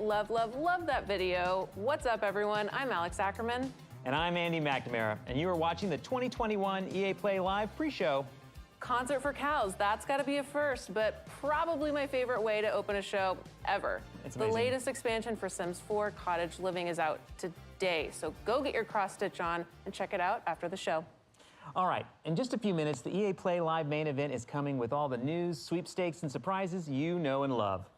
love, love, love that video. What's up, everyone? I'm Alex Ackerman. And I'm Andy McNamara, and you are watching the 2021 EA Play Live pre-show. Concert for cows, that's gotta be a first, but probably my favorite way to open a show ever. It's the amazing. latest expansion for Sims 4 Cottage Living is out today, so go get your cross-stitch on and check it out after the show. All right, in just a few minutes, the EA Play Live main event is coming with all the news, sweepstakes, and surprises you know and love.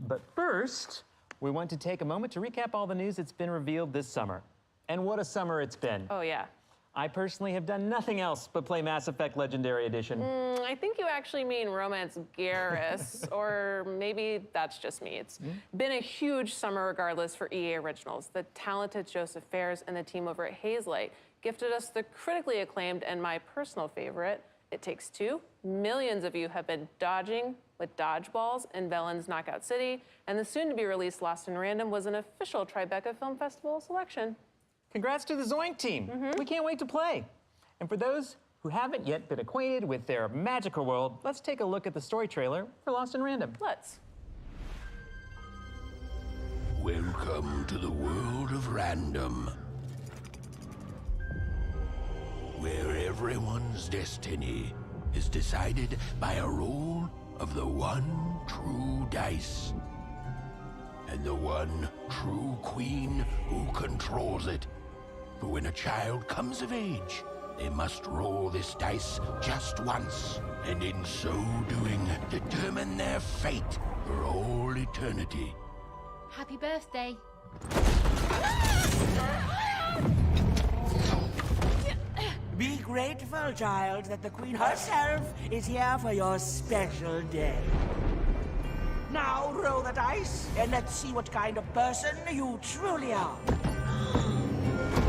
But first, we want to take a moment to recap all the news that's been revealed this summer. And what a summer it's been. Oh, yeah. I personally have done nothing else but play Mass Effect Legendary Edition. I think you actually mean Romance Garrus, or maybe that's just me. It's been a huge summer regardless for EA Originals. The talented Joseph Fares and the team over at Hazelight gifted us the critically acclaimed and my personal favorite, It Takes Two. Millions of you have been dodging with dodgeballs in Velen's Knockout City, and the soon-to-be-released Lost in Random was an official Tribeca Film Festival selection. Congrats to the Zoink team. We can't wait to play. And for those who haven't yet been acquainted with their magical world, let's take a look at the story trailer for Lost in Random. Let's. Welcome to the world of random, where everyone's destiny is decided by a roll of the one true dice, and the one true queen who controls it. For when a child comes of age, they must roll this dice just once, and in so doing, determine their fate for all eternity. Happy birthday. Be grateful, child, that the Queen herself is here for your special day. Now roll the dice, and let's see what kind of person you truly are.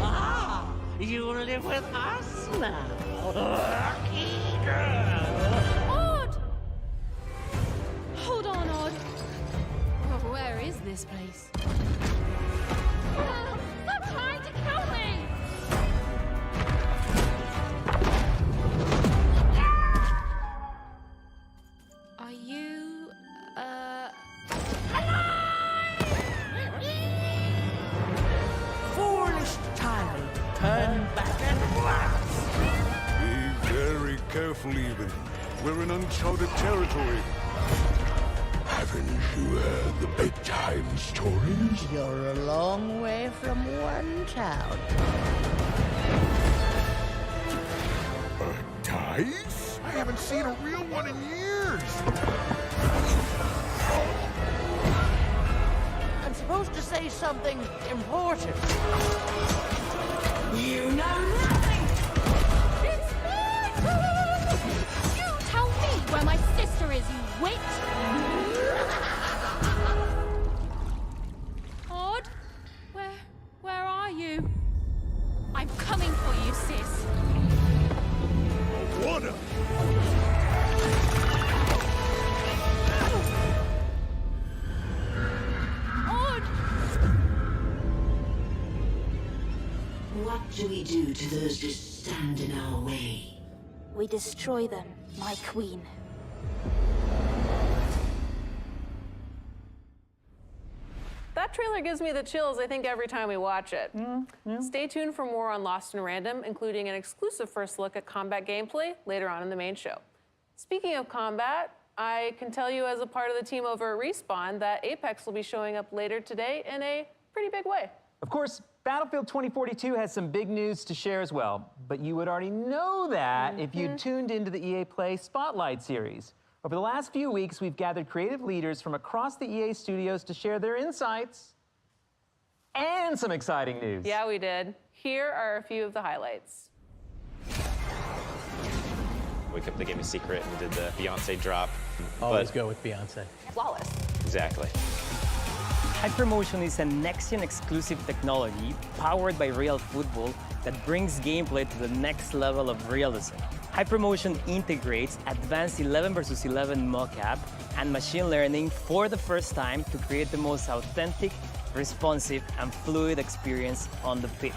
Ah, you live with us now. Lucky girl. Odd! Hold on, Odd. Oh, where is this place? Stop trying to kill me! Are you, Foolish child, turn back at once. Be very careful, even. We're in uncharted territory. Haven't you heard the bedtime stories? You're a long way from one town. Dice? I haven't seen a real one in years. I'm supposed to say something important. You know nothing! It's me! You tell me where my sister is, you witch! Odd? Where are you? I'm coming for you, sis. Wanna? Odd! What do we do to those who stand in our way? We destroy them, my queen. That trailer gives me the chills, I think, every time we watch it. Stay tuned for more on Lost in Random, including an exclusive first look at combat gameplay later on in the main show. Speaking of combat, I can tell you as a part of the team over at Respawn that Apex will be showing up later today in a pretty big way. Of course, Battlefield 2042 has some big news to share as well, but you would already know that if you tuned into the EA Play Spotlight series. Over the last few weeks, we've gathered creative leaders from across the EA studios to share their insights and some exciting news. Yeah, we did. Here are a few of the highlights. Wake up, they gave me a secret and did the Beyonce drop. Always go with Beyonce. Flawless. Exactly. Hypermotion is a next-gen exclusive technology powered by real football that brings gameplay to the next level of realism. Hypermotion integrates advanced 11 versus 11 mocap and machine learning for the first time to create the most authentic, responsive, and fluid experience on the pitch.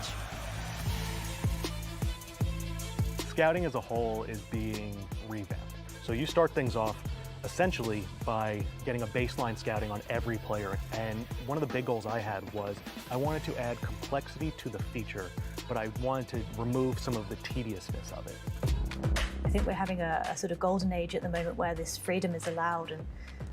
Scouting as a whole is being revamped. So you start things off essentially by getting a baseline scouting on every player. And one of the big goals I had was I wanted to add complexity to the feature, but I wanted to remove some of the tediousness of it. I think we're having a sort of golden age at the moment where this freedom is allowed,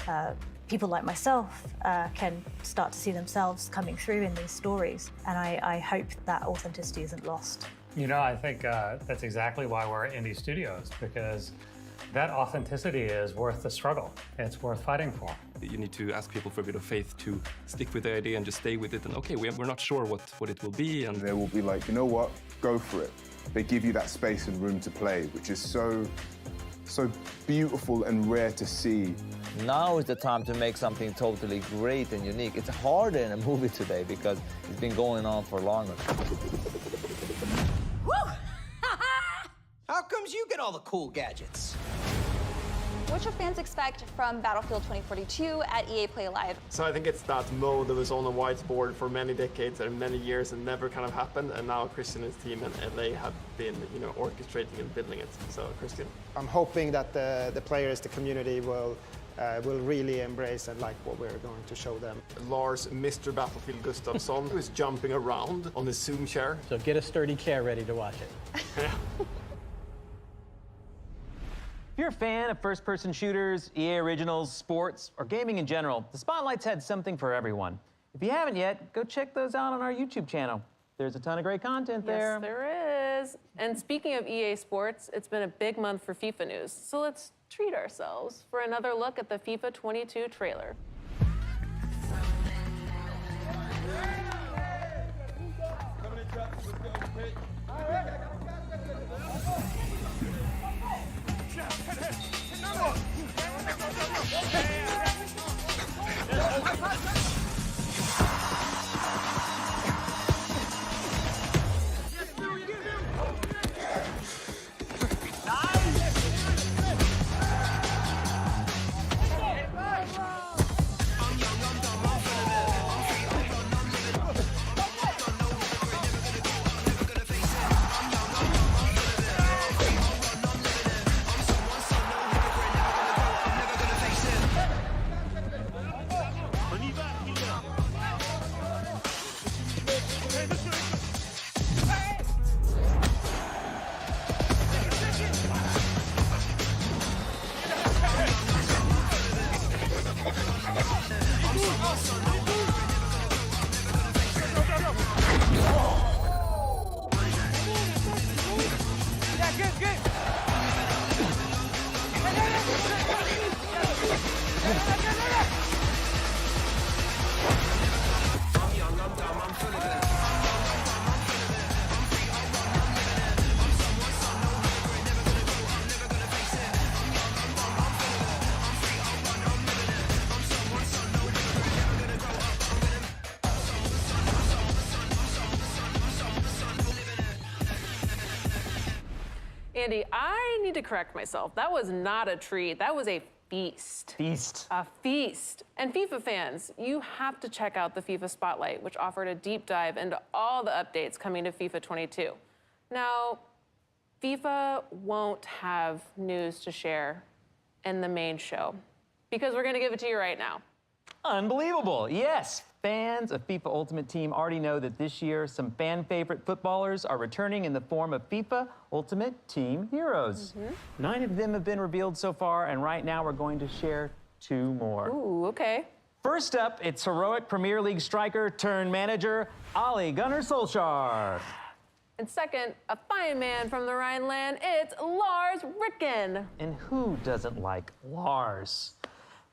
and people like myself can start to see themselves coming through in these stories. And I hope that authenticity isn't lost. You know, I think that's exactly why we're at indie studios, because that authenticity is worth the struggle. It's worth fighting for. You need to ask people for a bit of faith to stick with the idea and just stay with it. And okay, we're not sure what it will be. And they will be like, you know what, go for it. They give you that space and room to play, which is so beautiful and rare to see. Now is the time to make something totally great and unique. It's harder in a movie today because it's been going on for longer. How comes you get all the cool gadgets? What should fans expect from Battlefield 2042 at EA Play Live? So I think it's that mode that was on the whiteboard for many decades and many years and never kind of happened, and now Christian and his team and LA have been, orchestrating and building it. So Christian. I'm hoping that the players, the community will really embrace and like what we're going to show them. Lars, Mr. Battlefield Gustafsson, who is jumping around on his Zoom chair. So get a sturdy chair ready to watch it. If you're a fan of first-person shooters, EA Originals, sports, or gaming in general, the Spotlight's had something for everyone. If you haven't yet, go check those out on our YouTube channel. There's a ton of great content there. Yes, there is. And speaking of EA Sports, it's been a big month for FIFA news. So let's treat ourselves for another look at the FIFA 22 trailer. Andy, I need to correct myself. That was not a treat. That was a feast. Feast. A feast. And FIFA fans, you have to check out the FIFA Spotlight, which offered a deep dive into all the updates coming to FIFA 22. Now, FIFA won't have news to share in the main show because we're going to give it to you right now. Unbelievable. Yes. Fans of FIFA Ultimate Team already know that this year some fan favorite footballers are returning in the form of FIFA Ultimate Team heroes. 9 of them have been revealed so far, and right now we're going to share 2 more. Ooh, okay. First up, it's heroic Premier League striker turned manager Ole Gunnar Solskjaer. And second, a fine man from the Rhineland, it's Lars Ricken. And who doesn't like Lars?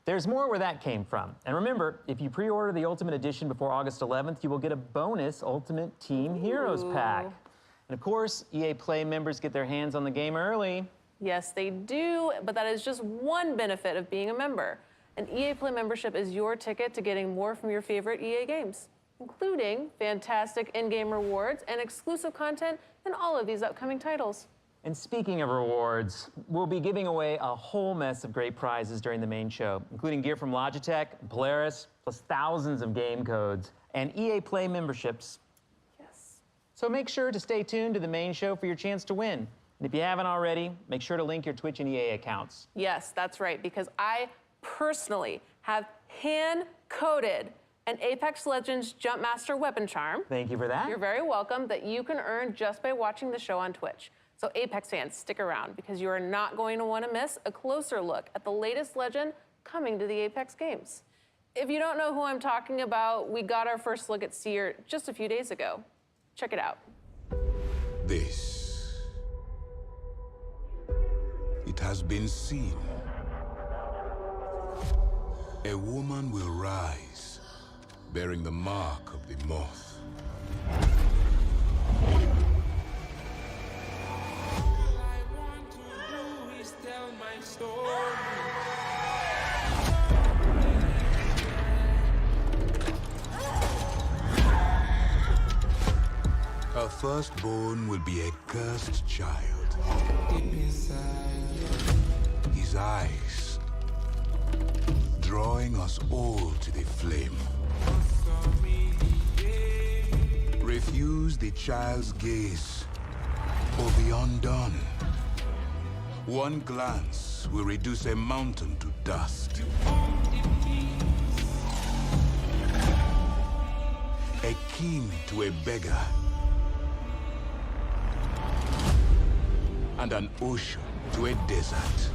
There's more where that came from. And remember, if you pre-order the Ultimate Edition before August 11th, you will get a bonus Ultimate Team Heroes pack. And of course, EA Play members get their hands on the game early. Yes, they do, but that is just one benefit of being a member. An EA Play membership is your ticket to getting more from your favorite EA games, including fantastic in-game rewards and exclusive content in all of these upcoming titles. And speaking of rewards, we'll be giving away a whole mess of great prizes during the main show, including gear from Logitech, Polaris, plus thousands of game codes, and EA Play memberships. Yes. So make sure to stay tuned to the main show for your chance to win. And if you haven't already, make sure to link your Twitch and EA accounts. Yes, that's right, because I personally have hand-coded an Apex Legends Jumpmaster weapon charm. Thank you for that. You're very welcome, that you can earn just by watching the show on Twitch. So Apex fans, stick around, because you are not going to want to miss a closer look at the latest legend coming to the Apex games. If you don't know who I'm talking about, we got our first look at Seer just a few days ago. Check it out. This. It has been seen. A woman will rise, bearing the mark of the moth. Her firstborn will be a cursed child. His eyes drawing us all to the flame. Refuse the child's gaze, or be undone. One glance will reduce a mountain to dust. A king to a beggar. And an ocean to a desert.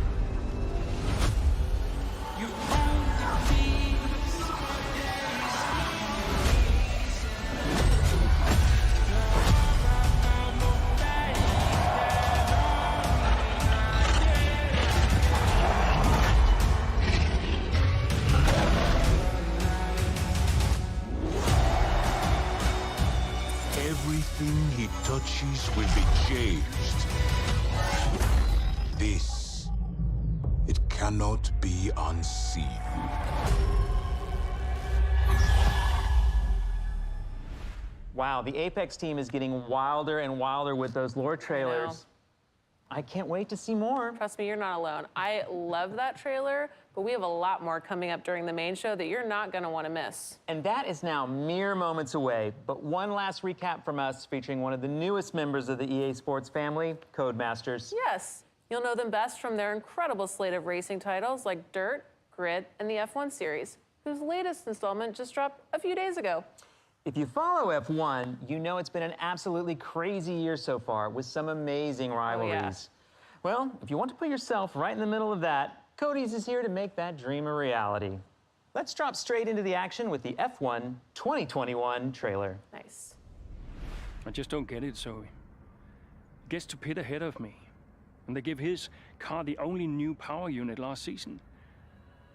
Everything he touches will be changed. This, it cannot be unseen. Wow, the Apex team is getting wilder and wilder with those lore trailers. I can't wait to see more. Trust me, you're not alone. I love that trailer, but we have a lot more coming up during the main show that you're not gonna wanna miss. And that is now mere moments away. But one last recap from us featuring one of the newest members of the EA Sports family, Codemasters. Yes, you'll know them best from their incredible slate of racing titles like Dirt, Grid, and the F1 series, whose latest installment just dropped a few days ago. If you follow F1, you know it's been an absolutely crazy year so far with some amazing rivalries. Well, if you want to put yourself right in the middle of that, Cody's is here to make that dream a reality. Let's drop straight into the action with the F1 2021 trailer. Nice. I just don't get it, Zoe. He gets to pit ahead of me, and they give his car the only new power unit last season.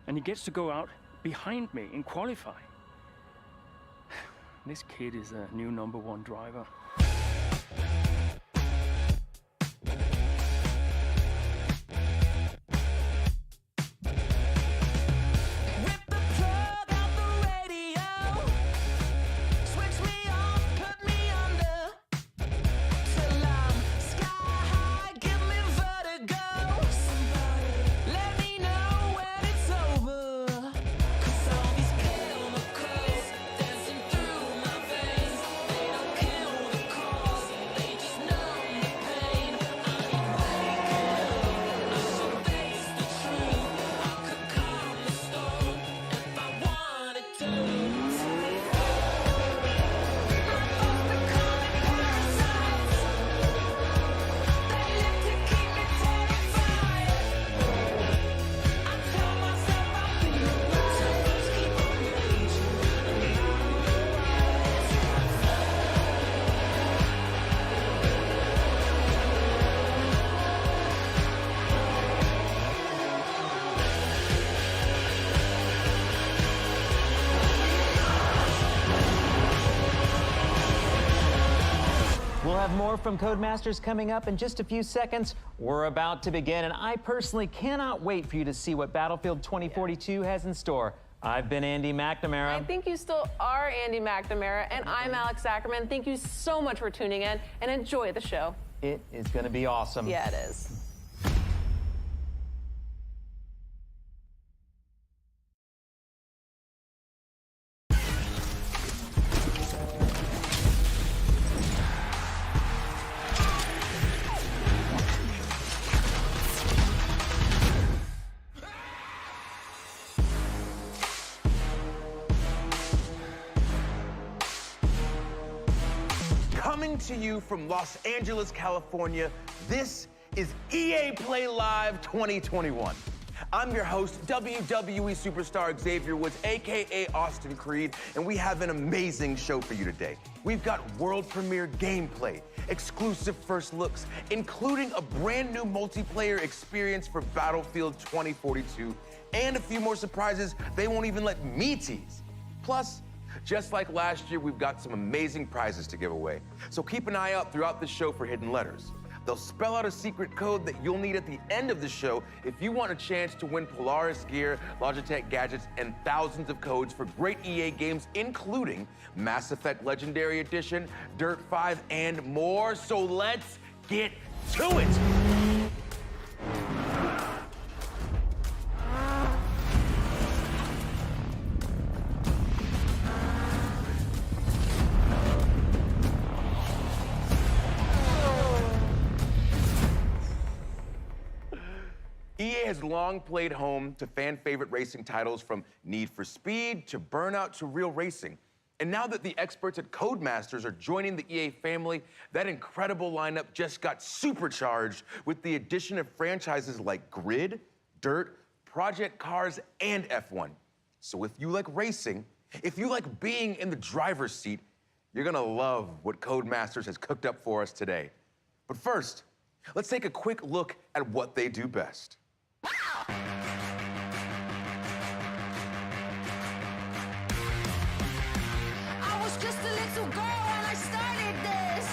And he gets to go out behind me in qualifying. This kid is the new #1 driver. We'll have more from Codemasters coming up in just a few seconds. We're about to begin, and I personally cannot wait for you to see what Battlefield 2042 has in store. I've been Andy McNamara. I think you still are Andy McNamara, and I'm Alex Ackerman. Thank you so much for tuning in, and enjoy the show. It is going to be awesome. Yeah, it is. Coming to you from Los Angeles, California, this is EA Play Live 2021. I'm your host, WWE superstar Xavier Woods, AKA Austin Creed, and we have an amazing show for you today. We've got world premiere gameplay, exclusive first looks, including a brand new multiplayer experience for Battlefield 2042, and a few more surprises they won't even let me tease. Plus, just like last year, we've got some amazing prizes to give away. So keep an eye out throughout the show for hidden letters. They'll spell out a secret code that you'll need at the end of the show if you want a chance to win Polaris gear, Logitech gadgets, and thousands of codes for great EA games, including Mass Effect Legendary Edition, Dirt 5, and more. So let's get to it! EA has long played home to fan-favorite racing titles from Need for Speed to Burnout to Real Racing. And now that the experts at Codemasters are joining the EA family, that incredible lineup just got supercharged with the addition of franchises like Grid, Dirt, Project Cars, and F1. So if you like racing, if you like being in the driver's seat, you're gonna love what Codemasters has cooked up for us today. But first, let's take a quick look at what they do best. I was just a little girl when I started this.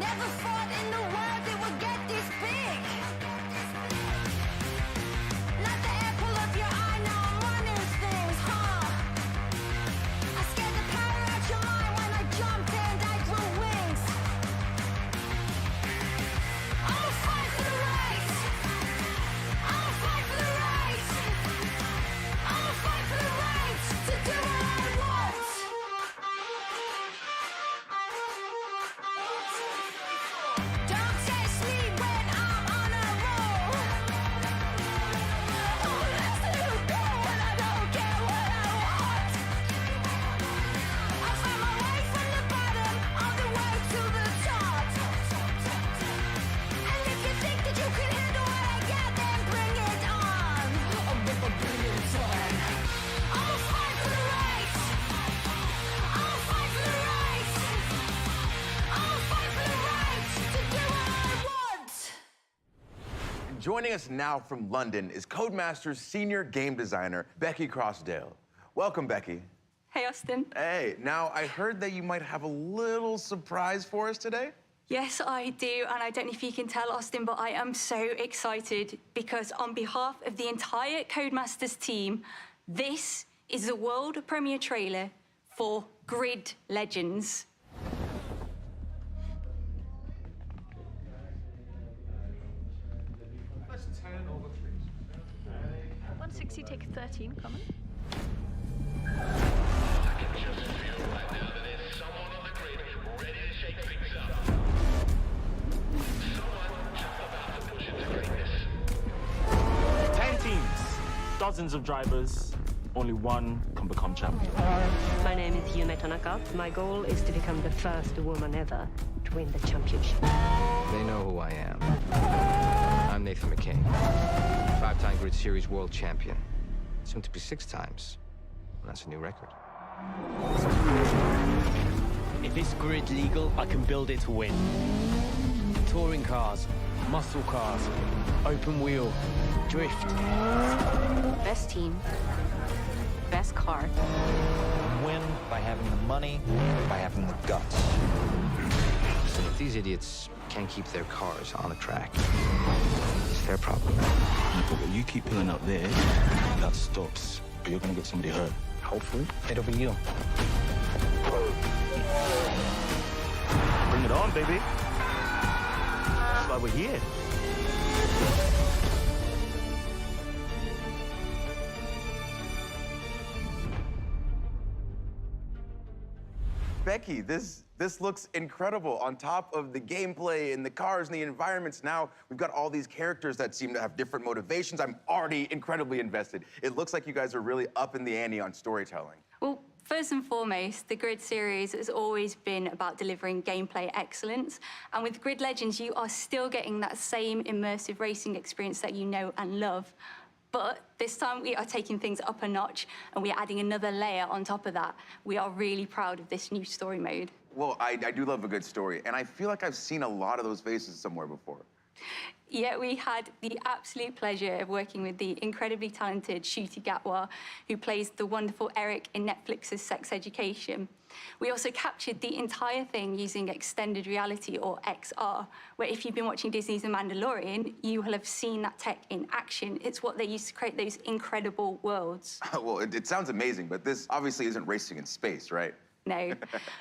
Never thought in the world it would get this big. Not the apple of your eye, now I'm running things, huh? I scared the power out your mind when I jumped and I grew wings. I'ma fight for the race. I'ma fight for the race. I'ma fight for the rights to do what I want. Don't test me when I'm on a roll. Oh, let's let it go when I don't get what I want. I found my way from the bottom, on the way to the top. And if you think that you can handle what I got, then bring it on. I'm gonna bring it on. I'ma fight for the rights. I'ma fight for the rights. I'ma fight for the rights to do what I want. Joining us now from London is Codemasters senior game designer, Becky Crossdale. Welcome, Becky. Hey, Austin. Hey, now I heard that you might have a little surprise for us today. Yes, I do, and I don't know if you can tell, Austin, but I am so excited because on behalf of the entire Codemasters team, this is the world premiere trailer for Grid Legends. Let's turn over, please. 160, take 13, common. Dozens of drivers, only one can become champion. My name is Yume Tanaka. My goal is to become the first woman ever to win the championship. They know who I am. I'm Nathan McCain, 5-time Grid Series world champion. Soon to be 6 times. That's a new record. If it's grid legal, I can build it to win. Touring cars, muscle cars, open wheel, drift. Best team, best car. Win by having the money, by having the guts. So if these idiots can't keep their cars on the track, it's their problem. You keep pulling up there, that stops. But you're gonna get somebody hurt. Hopefully, it'll be you. Bring it on, baby. That's why we're here. Becky, this looks incredible. On top of the gameplay and the cars and the environments, now we've got all these characters that seem to have different motivations. I'm already incredibly invested. It looks like you guys are really upping the ante on storytelling. Well, First and foremost, the Grid series has always been about delivering gameplay excellence. And with Grid Legends, you are still getting that same immersive racing experience that you know and love. But this time we are taking things up a notch and we're adding another layer on top of that. We are really proud of this new story mode. Well, I do love a good story, and I feel like I've seen a lot of those faces somewhere before. Yeah, we had the absolute pleasure of working with the incredibly talented Ncuti Gatwa, who plays the wonderful Eric in Netflix's Sex Education. We also captured the entire thing using extended reality, or XR, where if you've been watching Disney's The Mandalorian, you will have seen that tech in action. It's what they used to create those incredible worlds. Well, it sounds amazing, but this obviously isn't racing in space, right? No.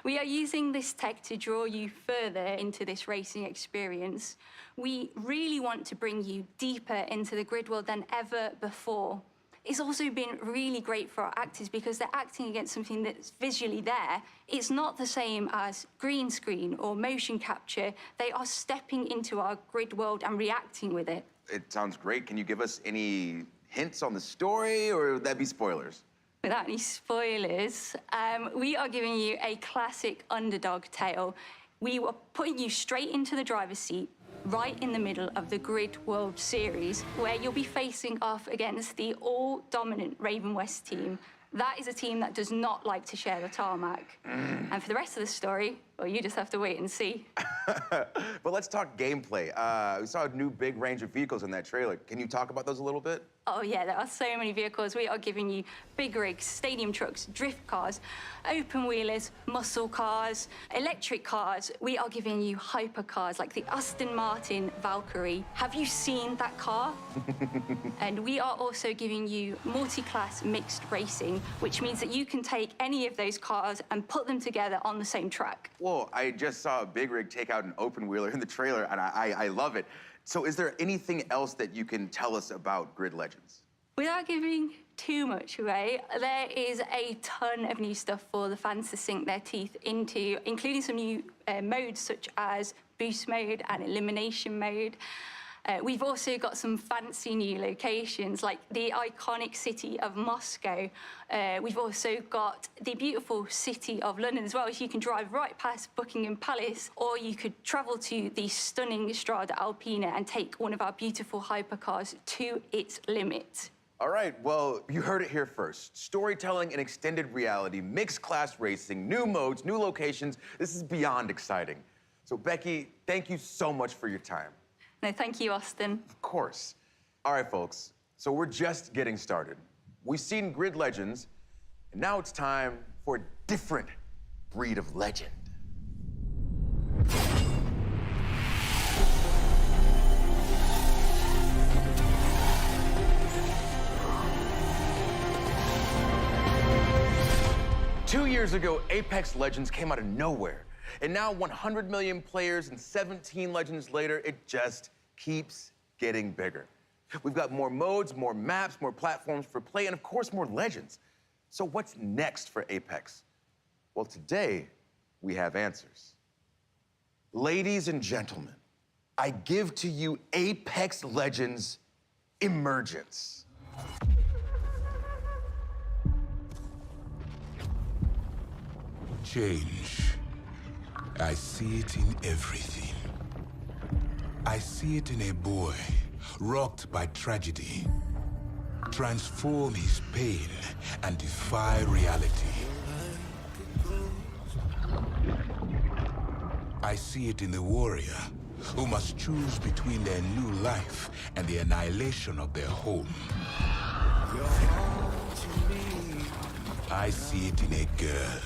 We are using this tech to draw you further into this racing experience. We really want to bring you deeper into the Grid world than ever before. It's also been really great for our actors because they're acting against something that's visually there. It's not the same as green screen or motion capture. They are stepping into our Grid world and reacting with it. It sounds great. Can you give us any hints on the story, or would that be spoilers? Without any spoilers, we are giving you a classic underdog tale. We were putting you straight into the driver's seat, right in the middle of the Grid World Series, where you'll be facing off against the all-dominant Raven West team. That is a team that does not like to share the tarmac. And for the rest of the story, well, you just have to wait and see. But let's talk gameplay. We saw a new big range of vehicles in that trailer. Can you talk about those a little bit? Oh, yeah, there are so many vehicles. We are giving you big rigs, stadium trucks, drift cars, open wheelers, muscle cars, electric cars. We are giving you hypercars like the Aston Martin Valkyrie. Have you seen that car? And we are also giving you multi-class mixed racing, which means that you can take any of those cars and put them together on the same track. Well, I just saw a big rig take out an open wheeler in the trailer, and I love it. So is there anything else that you can tell us about Grid Legends? Without giving too much away, there is a ton of new stuff for the fans to sink their teeth into, including some new modes such as boost mode and elimination mode. We've also got some fancy new locations like the iconic city of Moscow. We've also got the beautiful city of London as well, so you can drive right past Buckingham Palace, or you could travel to the stunning Strada Alpina and take one of our beautiful hypercars to its limit. All right, well, you heard it here first. Storytelling and extended reality, mixed class racing, new modes, new locations. This is beyond exciting. So Becky, thank you so much for your time. No, thank you, Austin. Of course. All right, folks, so we're just getting started. We've seen Grid Legends, and now it's time for a different breed of legend. Two years ago, Apex Legends came out of nowhere. And now 100 million players and 17 Legends later, it just keeps getting bigger. We've got more modes, more maps, more platforms for play, and of course, more Legends. So what's next for Apex? Well, today, we have answers. Ladies and gentlemen, I give to you Apex Legends Emergence. Change. I see it in everything. I see it in a boy rocked by tragedy, transform his pain and defy reality. I see it in the warrior who must choose between their new life and the annihilation of their home. I see it in a girl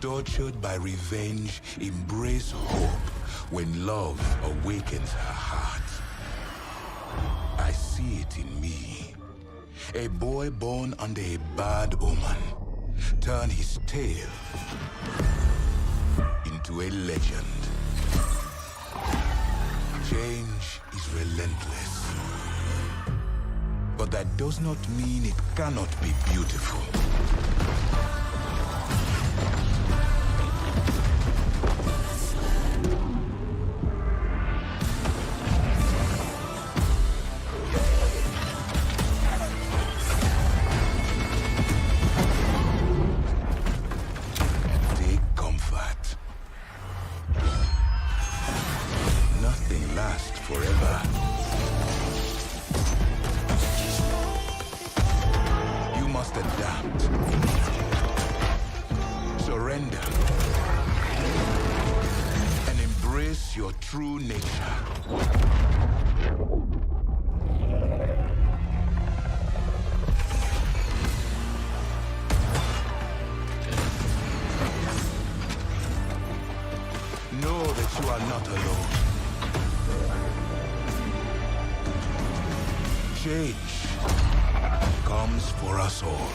tortured by revenge, embrace hope when love awakens her heart. I see it in me. A boy born under a bad omen, turn his tale into a legend. Change is relentless. But that does not mean it cannot be beautiful. adapt, surrender, and embrace your true nature. Know that you are not alone. Change comes for us all.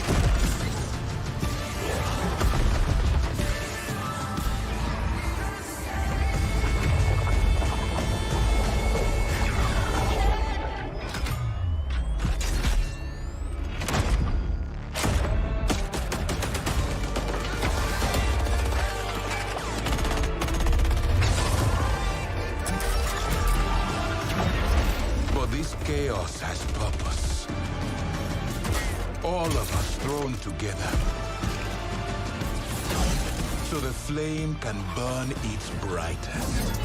This chaos has purpose. All of us thrown together. So the flame can burn its brightest.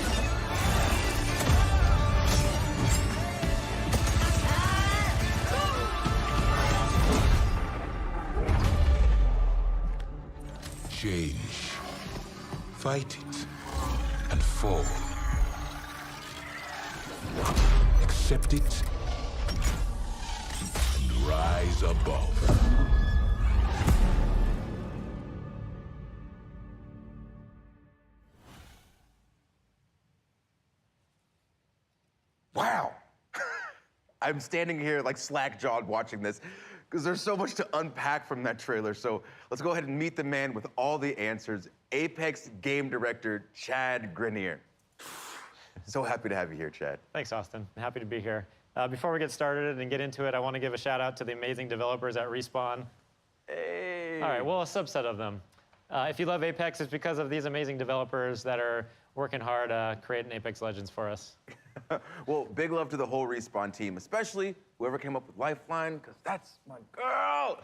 Change. Fight it and fall. Accept it and rise above. Wow. I'm standing here like slack-jawed watching this because there's so much to unpack from that trailer. So let's go ahead and meet the man with all the answers, Apex game director, Chad Grenier. So happy to have you here, Chad. Thanks, Austin. Happy to be here. Before we get started and get into it, I want to give a shout out to the amazing developers at Respawn. Hey. All right, well, a subset of them. If you love Apex, it's because of these amazing developers that are working hard creating Apex Legends for us. Well, big love to the whole Respawn team, especially whoever came up with Lifeline, because that's my girl.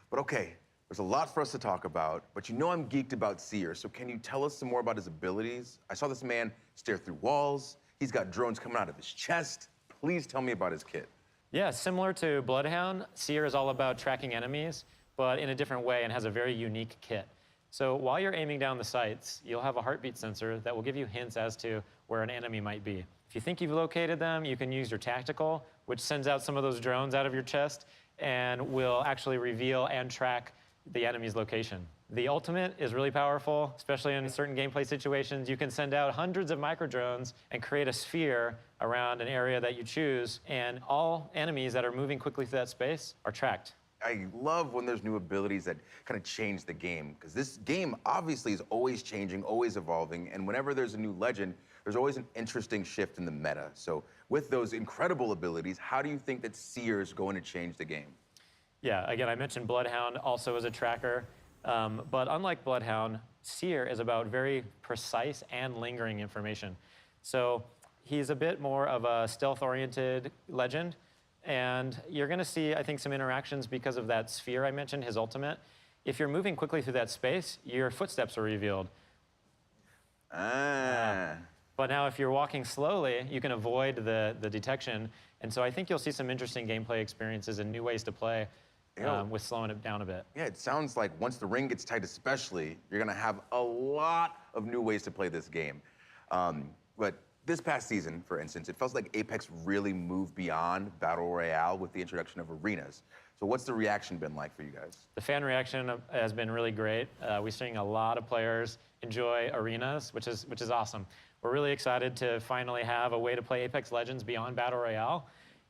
But okay, there's a lot for us to talk about, but you know I'm geeked about Seer, so can you tell us some more about his abilities? I saw this man stare through walls. He's got drones coming out of his chest. Please tell me about his kit. Yeah, similar to Bloodhound, Seer is all about tracking enemies, but in a different way and has a very unique kit. So while you're aiming down the sights, you'll have a heartbeat sensor that will give you hints as to where an enemy might be. If you think you've located them, you can use your tactical, which sends out some of those drones out of your chest and will actually reveal and track the enemy's location. The ultimate is really powerful, especially in certain gameplay situations. You can send out hundreds of micro drones and create a sphere around an area that you choose, and all enemies that are moving quickly through that space are tracked. I love when there's new abilities that kind of change the game, because this game obviously is always changing, always evolving, and whenever there's a new legend, there's always an interesting shift in the meta. So with those incredible abilities, how do you think that Seer is going to change the game? Yeah, again, I mentioned Bloodhound also as a tracker, but unlike Bloodhound, Seer is about very precise and lingering information. So he's a bit more of a stealth-oriented legend, and you're gonna see, I think, some interactions because of that sphere I mentioned, his ultimate. If you're moving quickly through that space, your footsteps are revealed. But now if you're walking slowly, you can avoid the detection, and so I think you'll see some interesting gameplay experiences and new ways to play with slowing it down a bit. Yeah, it sounds like once the ring gets tight especially, you're gonna have a lot of new ways to play this game. But this past season, for instance, it felt like Apex really moved beyond Battle Royale with the introduction of arenas. So what's the reaction been like for you guys? The fan reaction has been really great. We're seeing a lot of players enjoy arenas, which is awesome. We're really excited to finally have a way to play Apex Legends beyond Battle Royale.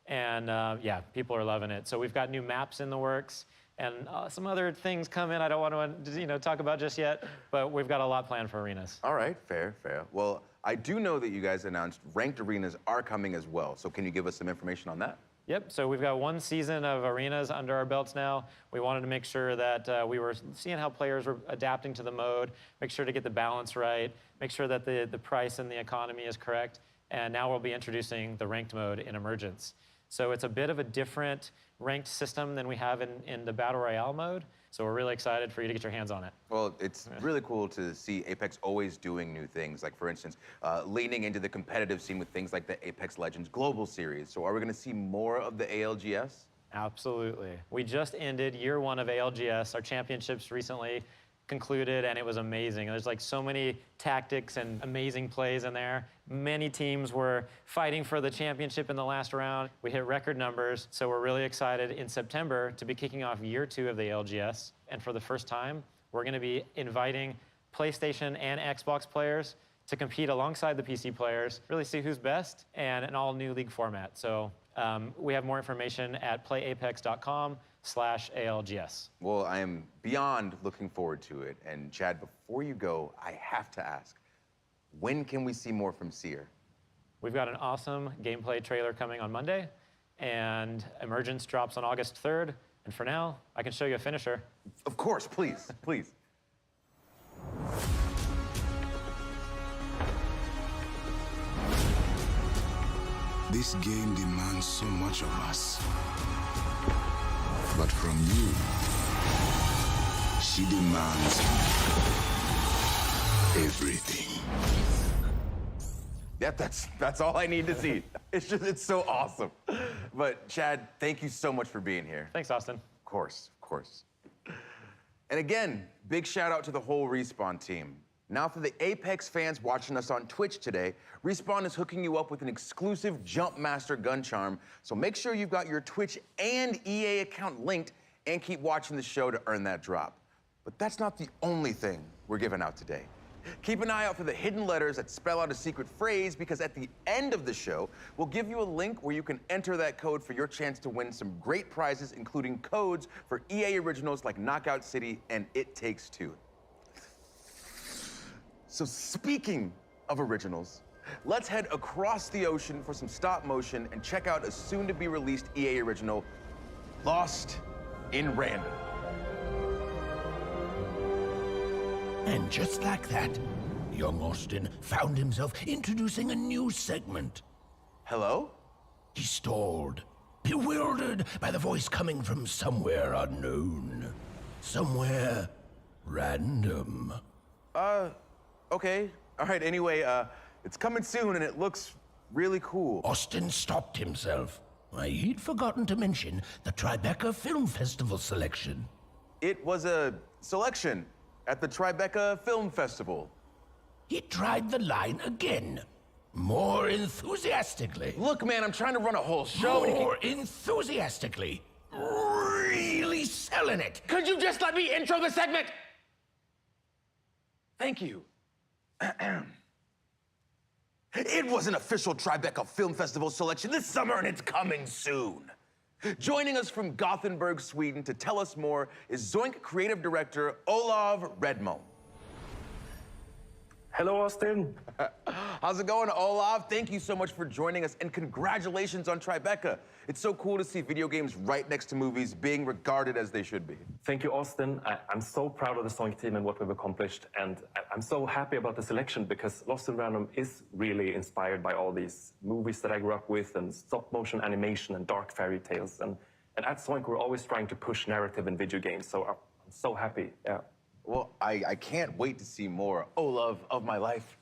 And yeah, people are loving it. So we've got new maps in the works and some other things coming I don't want to talk about just yet, but we've got a lot planned for arenas. All right, fair. Well, I do know that you guys announced ranked arenas are coming as well. So can you give us some information on that? Yep, so we've got one season of arenas under our belts now. We wanted to make sure that we were seeing how players were adapting to the mode, make sure to get the balance right, make sure that the price and the economy is correct. And now we'll be introducing the ranked mode in Emergence. So it's a bit of a different ranked system than we have in the Battle Royale mode. So we're really excited for you to get your hands on it. Well, it's really cool to see Apex always doing new things. Like, for instance, leaning into the competitive scene with things like the Apex Legends Global Series. So are we going to see more of the ALGS? Absolutely. We just ended year 1 of ALGS. Our championships recently concluded, and it was amazing. There's like so many tactics and amazing plays in there. Many teams were fighting for the championship in the last round. We hit record numbers, so we're really excited in September to be kicking off year 2 of the ALGS. And for the first time, we're going to be inviting PlayStation and Xbox players to compete alongside the PC players, really see who's best, and an all-new league format. So we have more information at playapex.com/ALGS. Well, I am beyond looking forward to it. And Chad, before you go, I have to ask, when can we see more from Seer? We've got an awesome gameplay trailer coming on Monday, and Emergence drops on August 3rd. And for now, I can show you a finisher. Of course, please, please. This game demands so much of us. But from you, she demands everything. Yeah, that's all I need to see. It's so awesome. But Chad, thank you so much for being here. Thanks, Austin. Of course, of course. And again, big shout out to the whole Respawn team. Now for the Apex fans watching us on Twitch today, Respawn is hooking you up with an exclusive Jumpmaster gun charm, so make sure you've got your Twitch and EA account linked and keep watching the show to earn that drop. But that's not the only thing we're giving out today. Keep an eye out for the hidden letters that spell out a secret phrase, because at the end of the show, we'll give you a link where you can enter that code for your chance to win some great prizes, including codes for EA originals like Knockout City and It Takes Two. So speaking of originals, let's head across the ocean for some stop motion and check out a soon-to-be-released EA original, Lost in Random. And just like that, young Austin found himself introducing a new segment. Hello? He stalled, bewildered by the voice coming from somewhere unknown. Somewhere random. Okay. All right, anyway, it's coming soon and it looks really cool. Austin stopped himself. He'd forgotten to mention the Tribeca Film Festival selection. It was a selection at the Tribeca Film Festival. He tried the line again, more enthusiastically. Look, man, I'm trying to run a whole show. More enthusiastically. Really selling it. Could you just let me intro the segment? Thank you. It was an official Tribeca Film Festival selection this summer, and it's coming soon. Joining us from Gothenburg, Sweden to tell us more is Zoink creative director Olav Redmo. Hello, Austin. How's it going, Olav? Thank you so much for joining us, and congratulations on Tribeca. It's so cool to see video games right next to movies being regarded as they should be. Thank you, Austin. I'm so proud of the Zoink team and what we've accomplished, and I'm so happy about the selection because Lost in Random is really inspired by all these movies that I grew up with and stop-motion animation and dark fairy tales. And at Zoink, we're always trying to push narrative in video games, so I'm so happy, yeah. Well, I can't wait to see more. Olav of my life.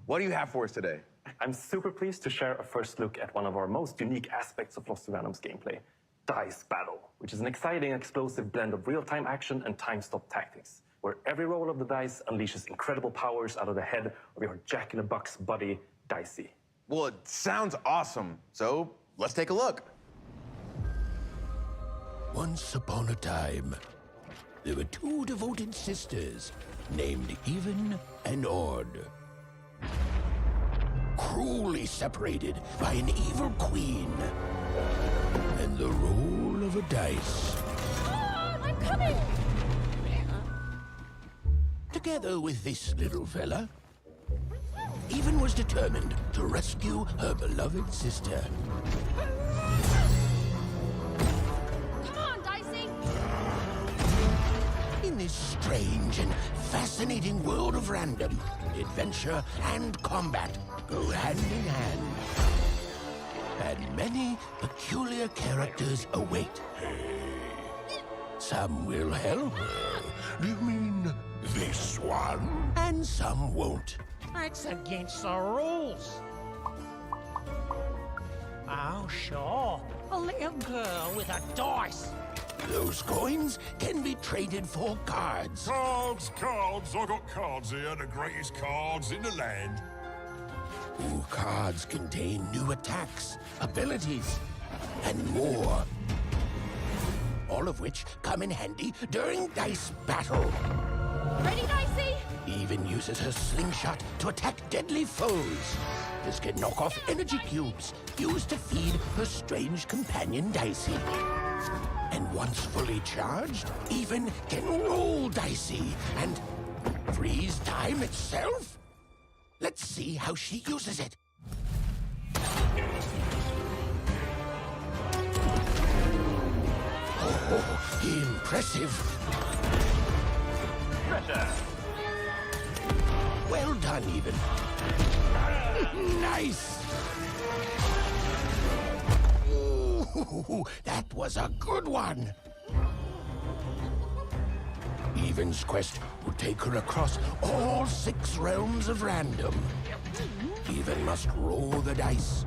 What do you have for us today? I'm super pleased to share a first look at one of our most unique aspects of Lost in Random's gameplay, Dice Battle, which is an exciting, explosive blend of real-time action and time-stop tactics, where every roll of the dice unleashes incredible powers out of the head of your jack-in-the-box buddy, Dicey. Well, it sounds awesome, so let's take a look. Once upon a time, there were two devoted sisters named Even and Odd. Cruelly separated by an evil queen and the roll of a dice. I'm coming! Together with this little fella, Even was determined to rescue her beloved sister. Come on, Dicey! In this strange and fascinating world of random, adventure and combat go hand in hand. And many peculiar characters await. Some will help her. You mean this one? And some won't. That's against the rules. Oh, sure. A little girl with a dice. Those coins can be traded for cards. Cards, cards. I got cards here, the greatest cards in the land. Ooh, cards contain new attacks, abilities, and more. All of which come in handy during dice battle. Ready, Dicey? Even uses her slingshot to attack deadly foes. This can knock off energy cubes used to feed her strange companion Dicey. And once fully charged, even can roll Dicey and freeze time itself. Let's see how she uses it. Oh, impressive. Pressure. Well done, even. Nice. Ooh, that was a good one. Even's quest will take her across all 6 realms of random. Even must roll the dice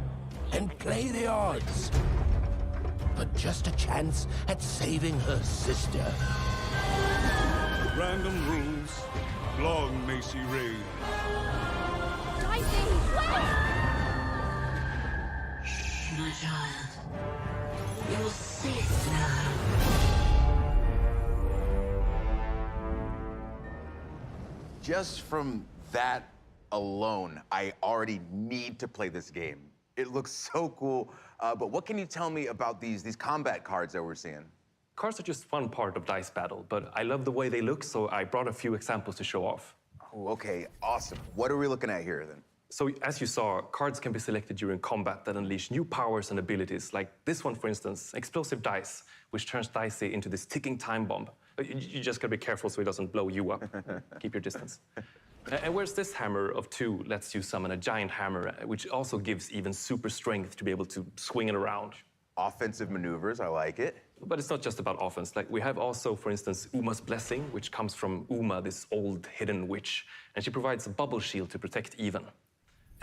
and play the odds. But just a chance at saving her sister. Random rules. Long may she reign. Dicey, wait! Shh, my child. You're safe now. Just from that alone, I already need to play this game. It looks so cool. But what can you tell me about these combat cards that we're seeing? Cards are just one part of dice battle, but I love the way they look, so I brought a few examples to show off. Oh, okay, awesome. What are we looking at here, then? So, as you saw, cards can be selected during combat that unleash new powers and abilities, like this one, for instance, Explosive Dice, which turns Dicey into this ticking time bomb. You just gotta be careful so it doesn't blow you up. Keep your distance. And where's this hammer of 2 lets you summon a giant hammer, which also gives even super strength to be able to swing it around. Offensive maneuvers, I like it. But it's not just about offense. Like, we have also, for instance, Uma's Blessing, which comes from Uma, this old hidden witch, and she provides a bubble shield to protect Even.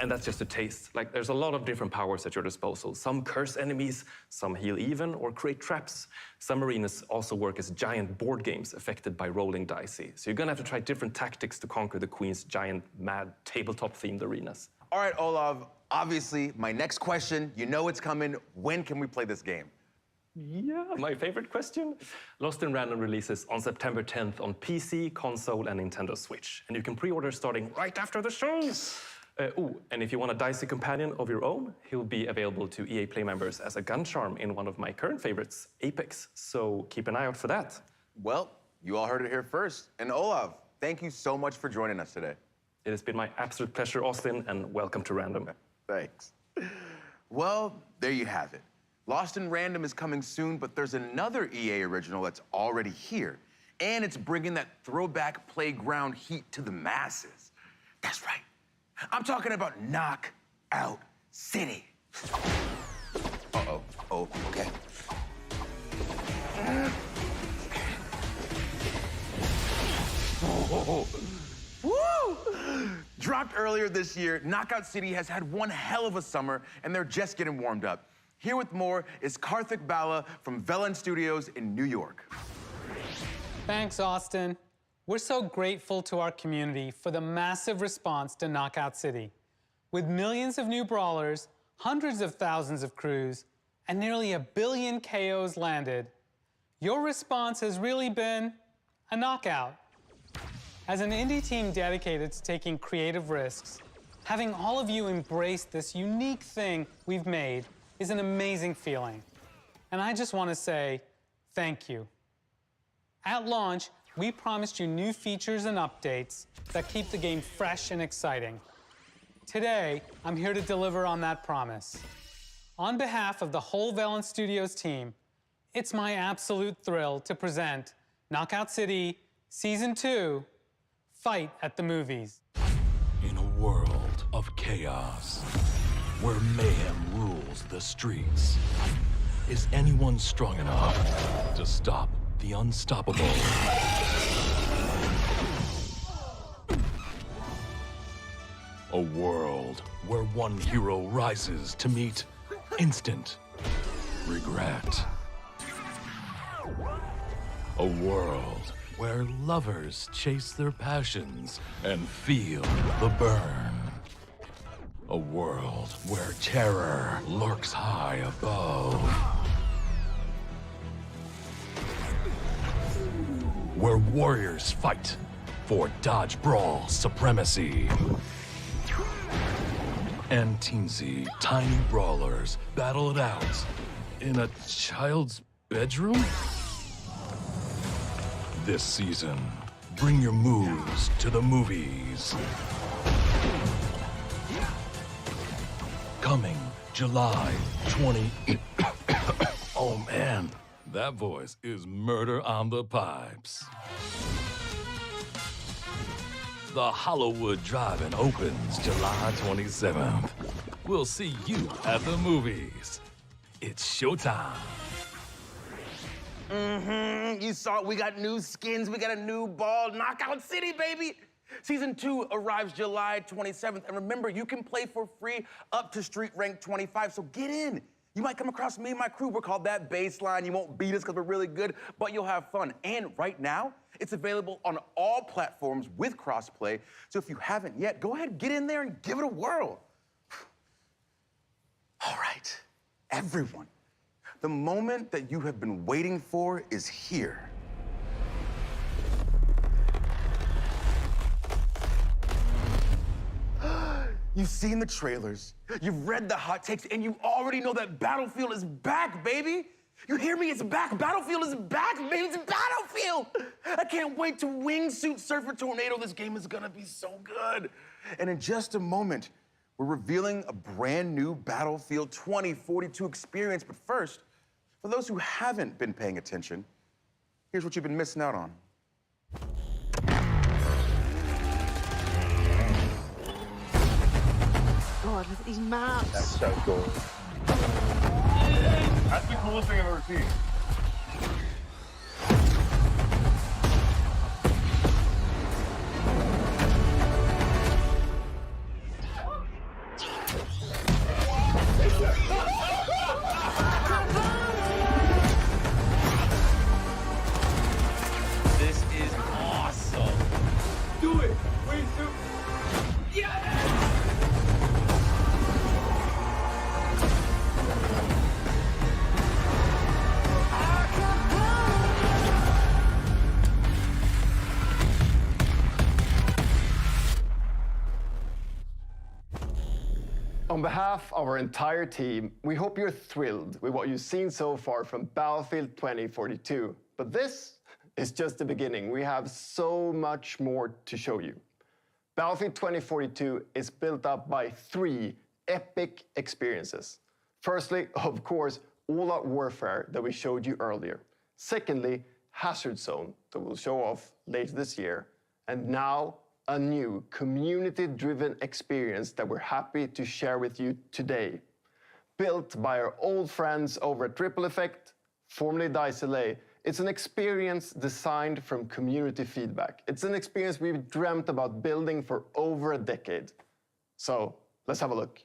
And that's just a taste. Like, there's a lot of different powers at your disposal. Some curse enemies, some heal Even or create traps. Some arenas also work as giant board games affected by rolling dicey. So you're gonna have to try different tactics to conquer the Queen's giant, mad, tabletop-themed arenas. All right, Olav, obviously, my next question, you know it's coming. When can we play this game? Yeah, my favorite question. Lost in Random releases on September 10th on PC, console, and Nintendo Switch. And you can pre-order starting right after the show. And if you want a dicey companion of your own, he'll be available to EA Play members as a gun charm in one of my current favorites, Apex. So keep an eye out for that. Well, you all heard it here first. And Olav, thank you so much for joining us today. It has been my absolute pleasure, Austin, and welcome to Random. Thanks. Well, there you have it. Lost in Random is coming soon, but there's another EA original that's already here. And it's bringing that throwback playground heat to the masses. That's right. I'm talking about Knockout City. Uh-oh. Oh, okay. Oh. Woo! Dropped earlier this year, Knockout City has had one hell of a summer, and they're just getting warmed up. Here with more is Karthik Bala from Velan Studios in New York. Thanks, Austin. We're so grateful to our community for the massive response to Knockout City. With millions of new brawlers, hundreds of thousands of crews, and nearly 1 billion KOs landed, your response has really been a knockout. As an indie team dedicated to taking creative risks, having all of you embrace this unique thing we've made is an amazing feeling. And I just want to say thank you. At launch, we promised you new features and updates that keep the game fresh and exciting. Today, I'm here to deliver on that promise. On behalf of the whole Velan Studios team, it's my absolute thrill to present Knockout City Season 2, Fight at the Movies. In a world of chaos, where mayhem rules the streets, is anyone strong enough to stop the unstoppable? A world where one hero rises to meet instant regret. A world where lovers chase their passions and feel the burn. A world where terror lurks high above. Where warriors fight for dodge brawl supremacy. And teensy tiny brawlers battle it out in a child's bedroom? This season, bring your moves to the movies. Coming July 20. Oh man, that voice is murder on the pipes. The Hollywood Drive-In opens July 27th. We'll see you at the movies. It's showtime. You saw it. We got new skins. We got a new ball. Knockout City, baby. Season 2 arrives July 27th. And remember, you can play for free up to street rank 25, so get in. You might come across me and my crew. We're called That Baseline. You won't beat us because we're really good, but you'll have fun. And right now, it's available on all platforms with crossplay. So if you haven't yet, go ahead, get in there and give it a whirl. All right, everyone. The moment that you have been waiting for is here. You've seen the trailers, you've read the hot takes, and you already know that Battlefield is back, baby. You hear me? It's back. Battlefield is back, baby. It's Battlefield. I can't wait to wingsuit surf a tornado. This game is gonna be so good. And in just a moment, we're revealing a brand new Battlefield 2042 experience. But first, for those who haven't been paying attention, here's what you've been missing out on. God, look at these maps. That's so cool. That's the coolest thing I've ever seen. This is awesome. Do it. Please do. Yeah! On behalf of our entire team, we hope you're thrilled with what you've seen so far from Battlefield 2042. But this is just the beginning. We have so much more to show you. Battlefield 2042 is built up by 3 epic experiences. Firstly, of course, all-out warfare that we showed you earlier. Secondly, Hazard Zone that we'll show off later this year. And now, a new community-driven experience that we're happy to share with you today. Built by our old friends over at Triple Effect, formerly DICE LA, it's an experience designed from community feedback. It's an experience we've dreamt about building for over a decade. So, let's have a look.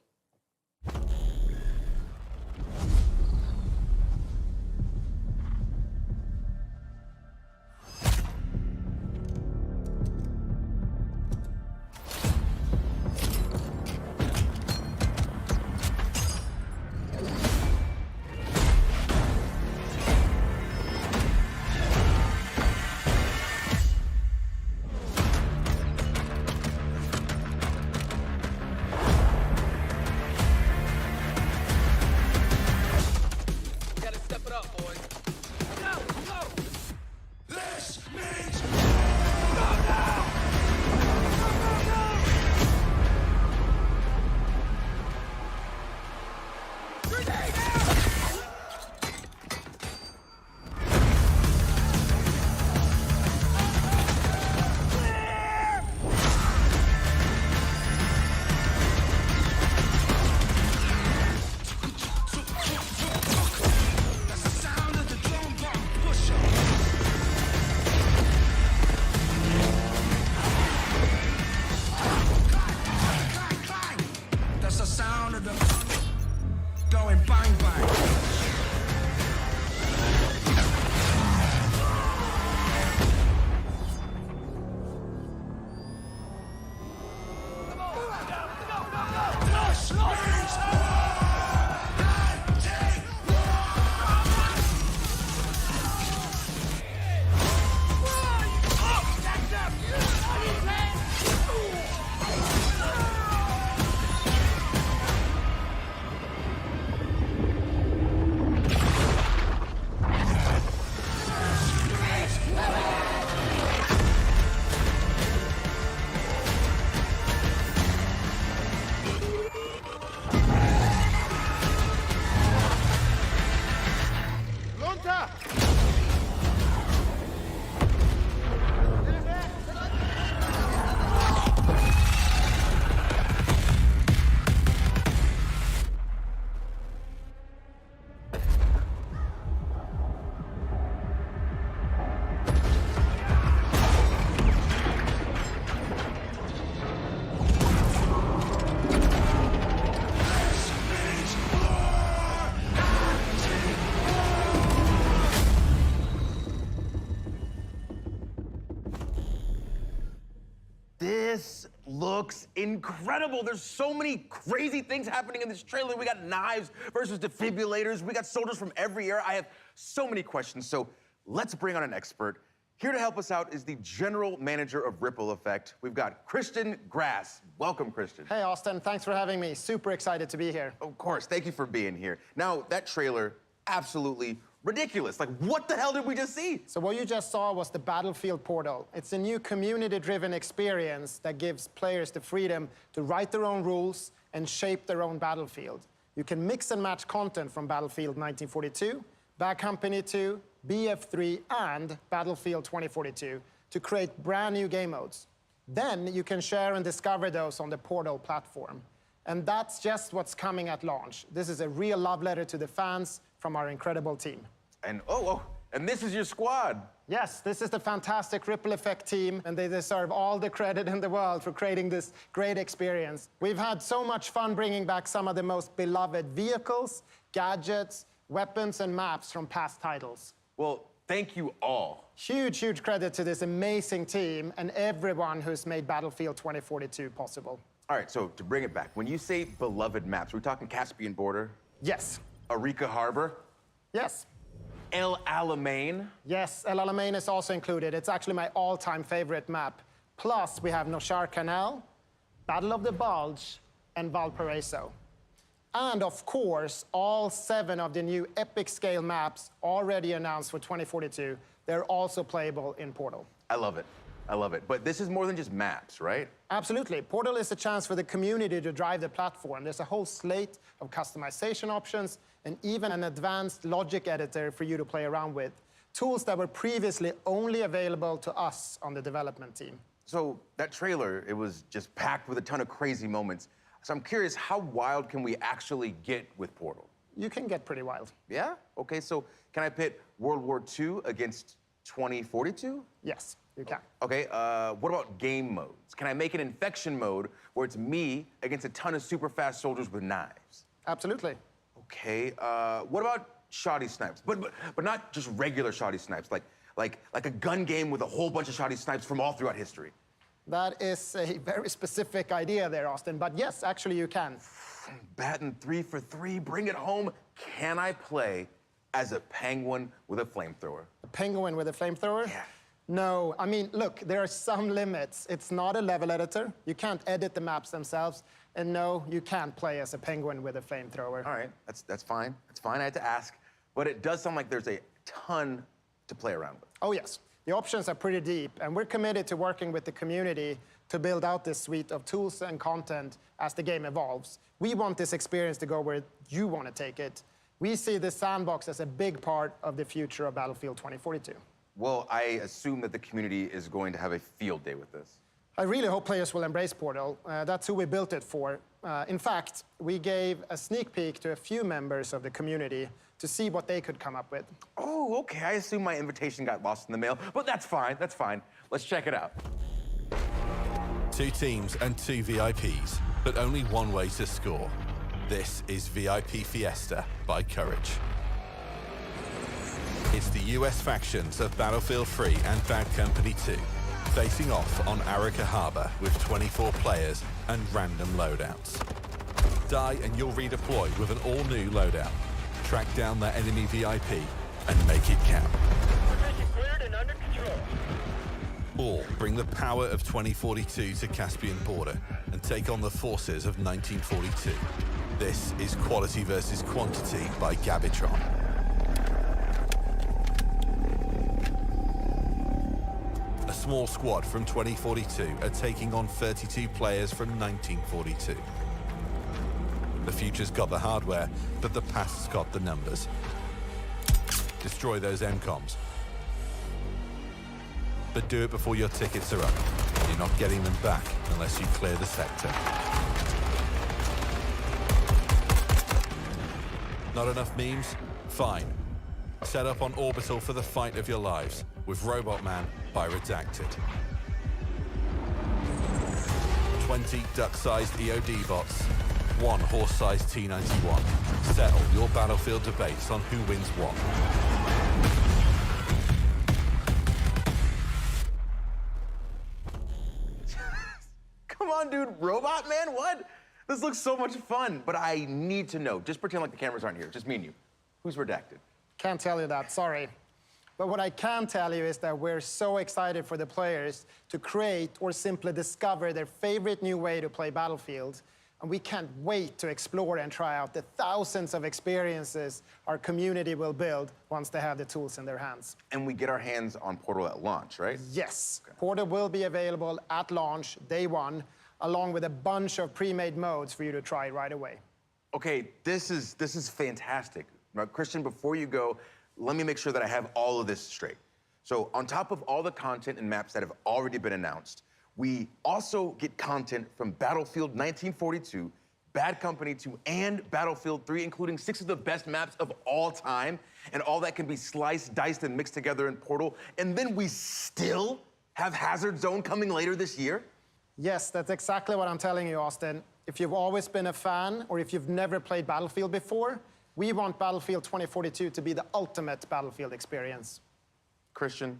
This looks incredible. There's so many crazy things happening in this trailer. We got knives versus defibrillators. We got soldiers from every era. I have so many questions, so let's bring on an expert. Here to help us out is the general manager of Ripple Effect. We've got Christian Grass. Welcome, Christian. Hey, Austin. Thanks for having me. Super excited to be here. Of course. Thank you for being here. Now, that trailer, absolutely ridiculous. Like, what the hell did we just see? So what you just saw was the Battlefield Portal. It's a new community-driven experience that gives players the freedom to write their own rules and shape their own battlefield. You can mix and match content from Battlefield 1942, Bad Company 2, BF3, and Battlefield 2042 to create brand new game modes. Then you can share and discover those on the Portal platform. And that's just what's coming at launch. This is a real love letter to the fans from our incredible team. And and this is your squad. Yes, this is the fantastic Ripple Effect team, and they deserve all the credit in the world for creating this great experience. We've had so much fun bringing back some of the most beloved vehicles, gadgets, weapons, and maps from past titles. Well, thank you all. Huge, huge credit to this amazing team and everyone who's made Battlefield 2042 possible. All right, so to bring it back, when you say beloved maps, we're talking Caspian Border? Yes. Arica Harbor? Yes. El Alamein? Yes, El Alamein is also included. It's actually my all-time favorite map. Plus, we have Noshar Canal, Battle of the Bulge, and Valparaiso. And of course, all 7 of the new epic scale maps already announced for 2042, they're also playable in Portal. I love it. I love it. But this is more than just maps, right? Absolutely. Portal is a chance for the community to drive the platform. There's a whole slate of customization options and even an advanced logic editor for you to play around with. Tools that were previously only available to us on the development team. So that trailer, it was just packed with a ton of crazy moments. So I'm curious, how wild can we actually get with Portal? You can get pretty wild. Yeah? Okay, so can I pit World War II against 2042? Yes, you can. Okay, what about game modes? Can I make an infection mode where it's me against a ton of super fast soldiers with knives? Absolutely. Okay, what about shoddy snipes? But not just regular shoddy snipes, like a gun game with a whole bunch of shoddy snipes from all throughout history. That is a very specific idea there, Austin, but yes, actually you can. Batting 3 for 3, bring it home. Can I play as a penguin with a flamethrower? A penguin with a flamethrower? Yeah. No, I mean, look, there are some limits. It's not a level editor. You can't edit the maps themselves. And no, you can't play as a penguin with a flamethrower. All right, that's fine. That's fine, I had to ask. But it does sound like there's a ton to play around with. Oh, yes. The options are pretty deep, and we're committed to working with the community to build out this suite of tools and content as the game evolves. We want this experience to go where you want to take it. We see this sandbox as a big part of the future of Battlefield 2042. Well, I assume that the community is going to have a field day with this. I really hope players will embrace Portal. That's who we built it for. In fact, we gave a sneak peek to a few members of the community to see what they could come up with. Oh, okay. I assume my invitation got lost in the mail, but that's fine. That's fine. Let's check it out. 2 teams and 2 VIPs, but only one way to score. This is VIP Fiesta by Courage. It's the US factions of Battlefield 3 and Bad Company 2, facing off on Arica Harbor with 24 players and random loadouts. Die and you'll redeploy with an all-new loadout. Track down that enemy VIP and make it count. Position cleared and under control. All bring the power of 2042 to Caspian Border and take on the forces of 1942. This is Quality versus Quantity by Gabitron. A small squad from 2042 are taking on 32 players from 1942. The future's got the hardware, but the past's got the numbers. Destroy those MCOMs. But do it before your tickets are up. You're not getting them back unless you clear the sector. Not enough memes? Fine. Set up on Orbital for the fight of your lives with Robot Man by Redacted. 20 duck-sized EOD bots, 1 horse-sized T-91. Settle your battlefield debates on who wins what. come on, dude. Robot Man, what? This looks so much fun, but I need to know. Just pretend like the cameras aren't here. Just me and you. Who's redacted? Can't tell you that, sorry. But what I can tell you is that we're so excited for the players to create or simply discover their favorite new way to play Battlefield. And we can't wait to explore and try out the thousands of experiences our community will build once they have the tools in their hands. And we get our hands on Portal at launch, right? Yes. Okay. Portal will be available at launch, day one, along with a bunch of pre-made modes for you to try right away. Okay, this is fantastic. Now, Christian, before you go, let me make sure that I have all of this straight. So on top of all the content and maps that have already been announced, we also get content from Battlefield 1942, Bad Company 2, and Battlefield 3, including 6 of the best maps of all time. And all that can be sliced, diced, and mixed together in Portal. And then we still have Hazard Zone coming later this year? Yes, that's exactly what I'm telling you, Austin. If you've always been a fan, or if you've never played Battlefield before, we want Battlefield 2042 to be the ultimate Battlefield experience. Christian,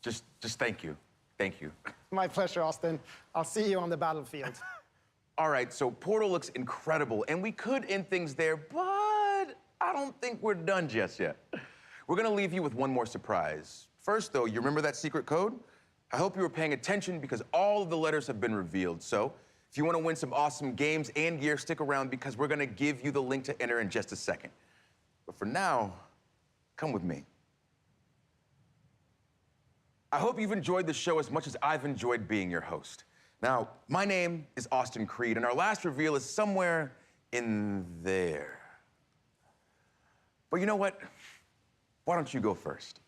just thank you. Thank you. My pleasure, Austin. I'll see you on the battlefield. All right, so Portal looks incredible, and we could end things there, but I don't think we're done just yet. We're gonna leave you with one more surprise. First, though, you remember that secret code? I hope you were paying attention because all of the letters have been revealed. So if you want to win some awesome games and gear, stick around because we're gonna give you the link to enter in just a second. But for now, come with me. I hope you've enjoyed the show as much as I've enjoyed being your host. Now, my name is Austin Creed, and our last reveal is somewhere in there. But you know what? Why don't you go first?